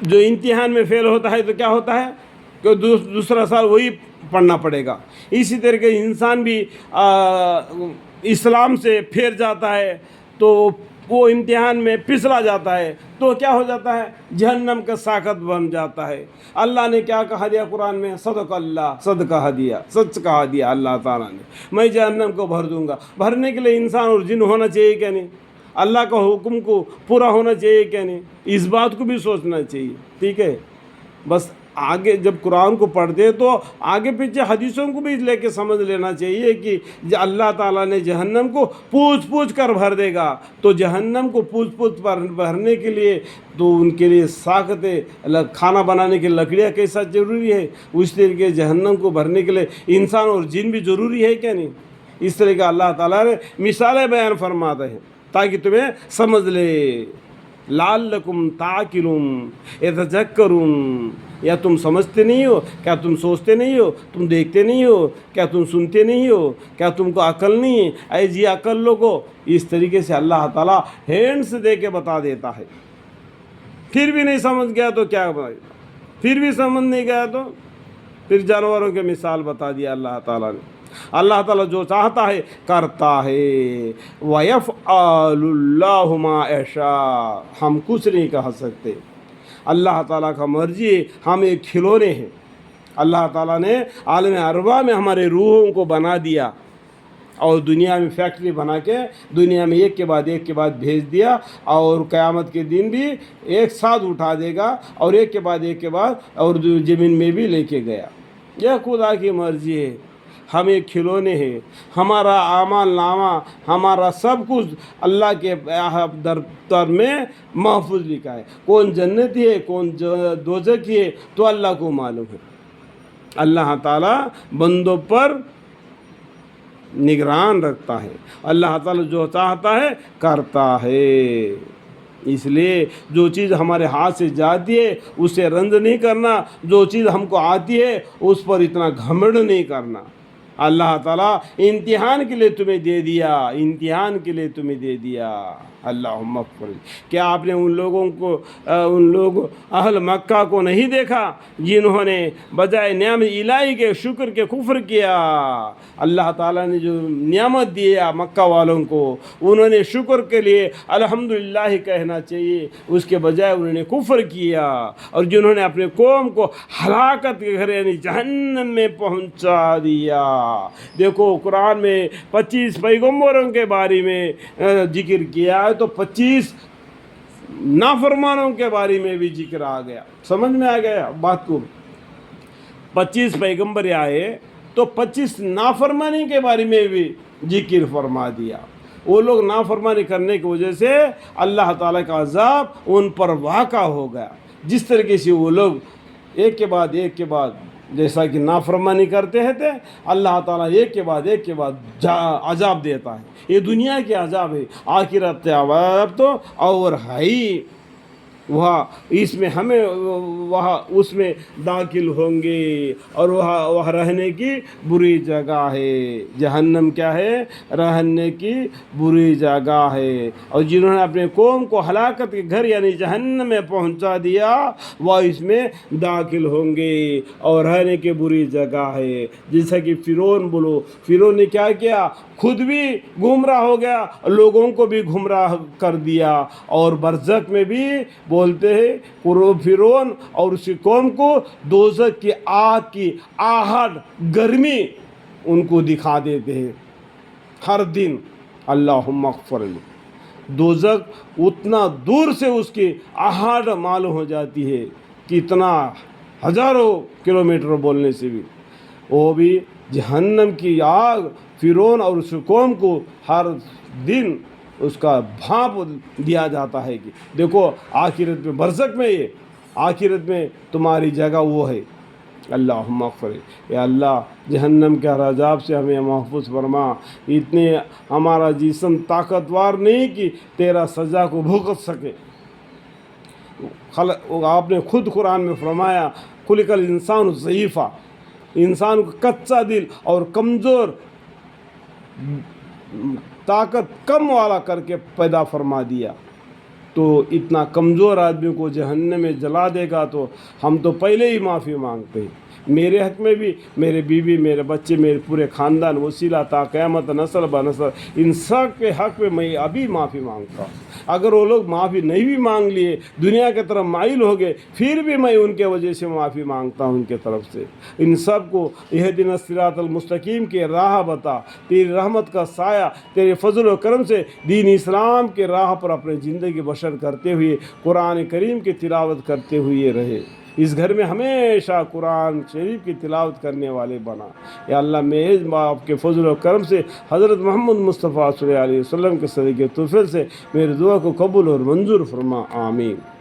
جو امتحان میں فیل ہوتا ہے تو کیا ہوتا ہے کہ دوسرا سال وہی پڑھنا پڑے گا. اسی طریقے انسان بھی اسلام سے پھیر جاتا ہے تو وہ امتحان میں پھسلا جاتا ہے تو کیا ہو جاتا ہے؟ جہنم کا ساخت بن جاتا ہے. اللہ نے کیا کہا دیا قرآن میں؟ صدق اللہ، سچ کہا دیا اللہ تعالیٰ نے، میں جہنم کو بھر دوں گا. بھرنے کے لیے انسان اور جن ہونا چاہیے کیا نہیں؟ اللہ کا حکم کو پورا ہونا چاہیے کیا نہیں؟ اس بات کو بھی سوچنا چاہیے. ٹھیک ہے، بس آگے جب قرآن کو پڑھتے تو آگے پیچھے حدیثوں کو بھی لے کے سمجھ لینا چاہیے کہ اللہ تعالیٰ نے جہنم کو پوچھ کر بھر دے گا. تو جہنم کو پوچھ بھرنے کے لیے تو ان کے لیے ساختیں، کھانا بنانے کی لکڑیاں کیسا ضروری ہے، اس طریقے جہنم کو بھرنے کے لیے انسان اور جن بھی ضروری ہے کیا نہیں؟ اس طرح کا اللہ تعالیٰ نے مثالیں بیان فرماتے ہیں تاکہ تمہیں سمجھ لے. لعلکم تعقلون یتذکرون، یا تم سمجھتے نہیں ہو کیا؟ تم سوچتے نہیں ہو؟ تم دیکھتے نہیں ہو کیا؟ تم سنتے نہیں ہو کیا؟ تم کو عقل نہیں ہے؟ اے جی عقل لوگو. اس طریقے سے اللہ تعالیٰ ہینڈس دے کے بتا دیتا ہے. پھر بھی نہیں سمجھ گیا تو کیا بتائے؟ پھر بھی سمجھ نہیں گیا تو پھر جانوروں کے مثال بتا دیا اللہ تعالیٰ نے. اللہ تعالیٰ جو چاہتا ہے کرتا ہے. وَيَفْعَلُ اللَّهُ مَا يَشَاءُ، ہم کچھ نہیں کہہ سکتے. اللہ تعالیٰ کا مرضی ہے، ہم ایک کھلونے ہیں. اللہ تعالیٰ نے عالم ارواح میں ہمارے روحوں کو بنا دیا اور دنیا میں فیکٹری بنا کے دنیا میں ایک کے بعد بھیج دیا، اور قیامت کے دن بھی ایک ساتھ اٹھا دے گا اور ایک کے بعد اور زمین میں بھی لے کے گیا. یہ خدا کی مرضی ہے. ہم ایک کھلونے ہیں. ہمارا اعمال نامہ، ہمارا سب کچھ اللہ کے دفتر میں محفوظ لکھا ہے. کون جنتی ہے کون دوزخی ہے تو اللہ کو معلوم ہے. اللہ تعالیٰ بندوں پر نگران رکھتا ہے. اللہ تعالیٰ جو چاہتا ہے کرتا ہے. اس لیے جو چیز ہمارے ہاتھ سے جاتی ہے اس سے رنج نہیں کرنا، جو چیز ہم کو آتی ہے اس پر اتنا گھمنڈ نہیں کرنا. اللہ تعالیٰ امتحان کے لیے تمہیں دے دیا. اللہم اغفر. کیا آپ نے ان لوگ اہل مکہ کو نہیں دیکھا جنہوں نے بجائے نعمت الہی کے شکر کے کفر کیا؟ اللہ تعالیٰ نے جو نعمت دیا مکہ والوں کو، انہوں نے شکر کے لیے الحمدللہ کہنا چاہیے، اس کے بجائے انہوں نے کفر کیا. اور جنہوں نے اپنے قوم کو ہلاکت کے گھر یعنی جہنم میں پہنچا دیا. دیکھو قرآن میں 25 پیغمبروں کے بارے میں ذکر کیا ہے تو 25 نافرمانوں کے بارے میں بھی ذکر آ گیا. سمجھ میں آ گیا بات کو؟ 25 پیغمبر آئے تو 25 نافرمانی کے بارے میں بھی ذکر فرما دیا. وہ لوگ نافرمانی کرنے کی وجہ سے اللہ تعالیٰ کا عذاب ان پر واقع ہو گیا. جس طریقے سے وہ لوگ ایک کے بعد جیسا کہ نافرمانی کرتے ہیں اللہ تعالیٰ ایک کے بعد عذاب دیتا ہے. یہ دنیا کے عذاب ہے. آخرت عذاب تو اور ہے ہی. وہاں اس میں داخل ہوں گے اور وہاں رہنے کی بری جگہ ہے. جہنم کیا ہے؟ رہنے کی بری جگہ ہے. اور جنہوں نے اپنے قوم کو ہلاکت کے گھر یعنی جہنم میں پہنچا دیا وہ اس میں داخل ہوں گے اور رہنے کی بری جگہ ہے. جیسا کہ فرعون نے کیا کیا؟ خود بھی گمراہ ہو گیا، لوگوں کو بھی گمراہ کر دیا. اور برزخ میں بھی بولتے ہیں فرعون اور اس کی قوم کو دوزخ کی آگ کی آہٹ گرمی ان کو دکھا دیتے ہیں ہر دن. اللہم اغفر لی. دوزخ اتنا دور سے اس کی آہٹ معلوم ہو جاتی ہے، کتنا ہزاروں کلومیٹر بولنے سے بھی. وہ بھی جہنم کی آگ فرعون اور اس قوم کو ہر دن اس کا بھانپ دیا جاتا ہے کہ دیکھو آخرت میں برزخ میں آخرت میں تمہاری جگہ وہ ہے. اللہم اغفر. یا اللہ جہنم کے عذاب سے ہمیں محفوظ فرما. اتنے ہمارا جسم طاقتور نہیں کہ تیرا سزا کو بھگت سکے. آپ نے خود قرآن میں فرمایا خلق الانسان ضعیفا، انسان کو کچا دل اور کمزور طاقت کم والا کر کے پیدا فرما دیا. تو اتنا کمزور آدمی کو جہنم میں جلا دے گا تو ہم تو پہلے ہی معافی مانگتے ہیں۔ میرے حق میں بھی، میرے بیوی، میرے بچے، میرے پورے خاندان، وسیلہ تا قیامت نسل بہ نسل، ان سب کے حق میں میں ابھی معافی مانگتا ہوں۔ اگر وہ لوگ معافی نہیں بھی مانگ لیے، دنیا کی طرف مائل ہو گئے، پھر بھی میں ان کے وجہ سے معافی مانگتا ہوں ان کے طرف سے۔ ان سب کو اہدنا الصراط المستقیم کے راہ بتا، تیری رحمت کا سایہ، تیرے فضل و کرم سے دین اسلام کے راہ پر اپنی زندگی بسر کرتے ہوئے قرآن کریم کی تلاوت کرتے ہوئے رہے۔ اس گھر میں ہمیشہ قرآن شریف کی تلاوت کرنے والے بنا۔ یا اللہ میرے باپ کے فضل و کرم سے حضرت محمد مصطفیٰ صلی اللہ علیہ وسلم کے صدقے طفیل سے میری دعا کو قبول اور منظور فرما، آمین۔